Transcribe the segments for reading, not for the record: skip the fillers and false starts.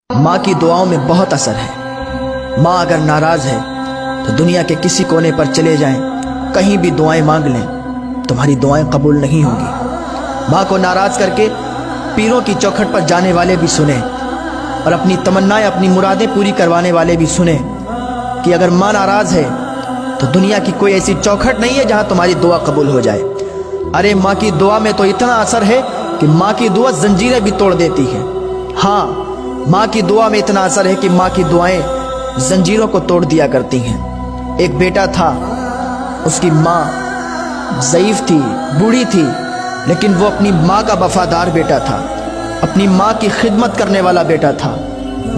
माँ की दुआओं में बहुत असर है। माँ अगर नाराज है तो दुनिया के किसी कोने पर चले जाएं, कहीं भी दुआएं मांग लें, तुम्हारी दुआएं कबूल नहीं होंगी। माँ को नाराज करके पीरों की चौखट पर जाने वाले भी सुने और अपनी तमन्नाएं, अपनी मुरादें पूरी करवाने वाले भी सुने कि अगर माँ नाराज है तो दुनिया की कोई ऐसी चौखट नहीं है जहां तुम्हारी दुआ कबूल हो जाए। अरे माँ की दुआ में तो इतना असर है कि माँ की दुआ जंजीरें भी तोड़ देती है। हाँ, माँ की दुआ में इतना असर है कि माँ की दुआएं जंजीरों को तोड़ दिया करती हैं। एक बेटा था, उसकी माँ ज़ईफ थी, बूढ़ी थी, लेकिन वो अपनी माँ का वफादार बेटा था, अपनी माँ की खिदमत करने वाला बेटा था।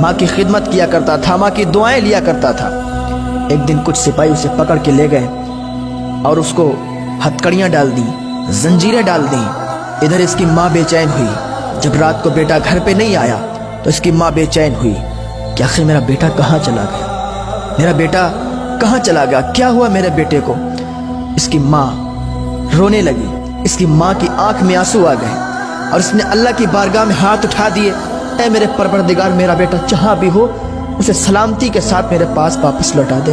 माँ की खिदमत किया करता था, माँ की दुआएं लिया करता था। एक दिन कुछ सिपाही उसे पकड़ के ले गए और उसको हथकड़ियाँ डाल दी, जंजीरें डाल दी। इधर इसकी माँ बेचैन हुई। जब रात को बेटा घर पे नहीं आया तो इसकी माँ बेचैन हुई कि आखिर मेरा बेटा कहाँ चला गया, मेरा बेटा कहाँ चला गया, क्या हुआ मेरे बेटे को। इसकी माँ रोने लगी। इसकी माँ की आंख में आंसू आ गए और इसने अल्लाह की बारगाह में हाथ उठा दिए। ऐ मेरे परवरदिगार, मेरा बेटा जहाँ भी हो उसे सलामती के साथ मेरे पास वापस लौटा दे।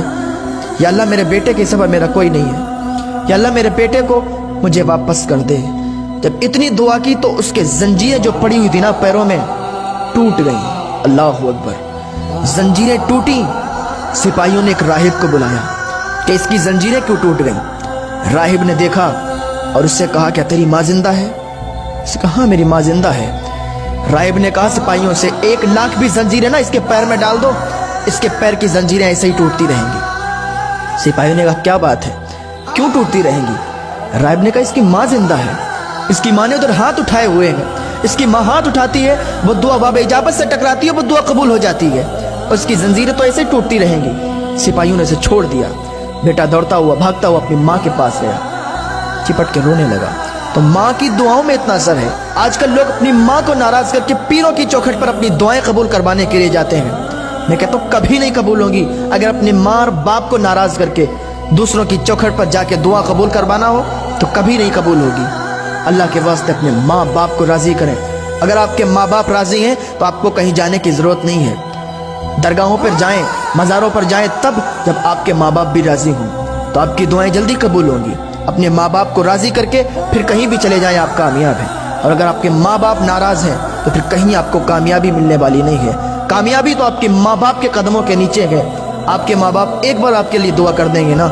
या अल्लाह, मेरे बेटे के सिवा मेरा कोई नहीं है। या अल्लाह, मेरे बेटे को मुझे वापस कर दे। जब इतनी दुआ की तो उसके जंजीरें जो पड़ी हुई थी ना पैरों में, टूट गई। अल्लाह अकबर। जंजीरें टूटी। सिपाहियों ने एक राहिब को बुलाया कि इसकी जंजीरें क्यों टूट गई। राहिब ने देखा और उससे कहा, क्या तेरी माँ जिंदा है? उसने कहा, हाँ मेरी माँ जिंदा है। राहिब ने कहा सिपाहियों से, 1 लाख भी जंजीरें ना इसके पैर में डाल दो, इसके पैर की जंजीरें ऐसे ही टूटती रहेंगी। सिपाहियों ने कहा, क्या बात है, क्यों टूटती रहेंगी? राहिब ने कहा, इसकी माँ जिंदा है। इसकी माँ ने उधर हाथ उठाए हुए हैं। इसकी माँ हाथ उठाती है, वो दुआ बाबे इजाबत से टकराती है, वो दुआ कबूल हो जाती है। उसकी जंजीरें तो ऐसे ही टूटती रहेंगी। सिपाहियों ने उसे छोड़ दिया। बेटा दौड़ता हुआ, भागता हुआ अपनी माँ के पास गया, चिपट के रोने लगा। तो माँ की दुआओं में इतना असर है। आजकल लोग अपनी माँ को नाराज करके पीरों की चौखट पर अपनी दुआएं कबूल करवाने के लिए जाते हैं। मैं कहता हूँ कभी नहीं कबूल होगी। अगर अपने माँ और बाप को नाराज करके दूसरों की चौखट पर जाके दुआ कबूल करवाना हो तो कभी नहीं कबूल होगी। अल्लाह के वास्ते अपने माँ बाप को राजी करें। अगर आपके माँ बाप राजी हैं तो आपको कहीं जाने की जरूरत नहीं है। दरगाहों पर जाएं, मज़ारों पर जाएं तब जब आपके माँ बाप भी राजी हों, तो आपकी दुआएं जल्दी कबूल होंगी। अपने माँ बाप को राजी करके फिर कहीं भी चले जाएं, आप कामयाब हैं। और अगर आपके माँ बाप नाराज हैं तो फिर कहीं आपको कामयाबी मिलने वाली नहीं है। कामयाबी तो आपके माँ बाप के कदमों के नीचे है। आपके माँ बाप एक बार आपके लिए दुआ कर देंगे ना,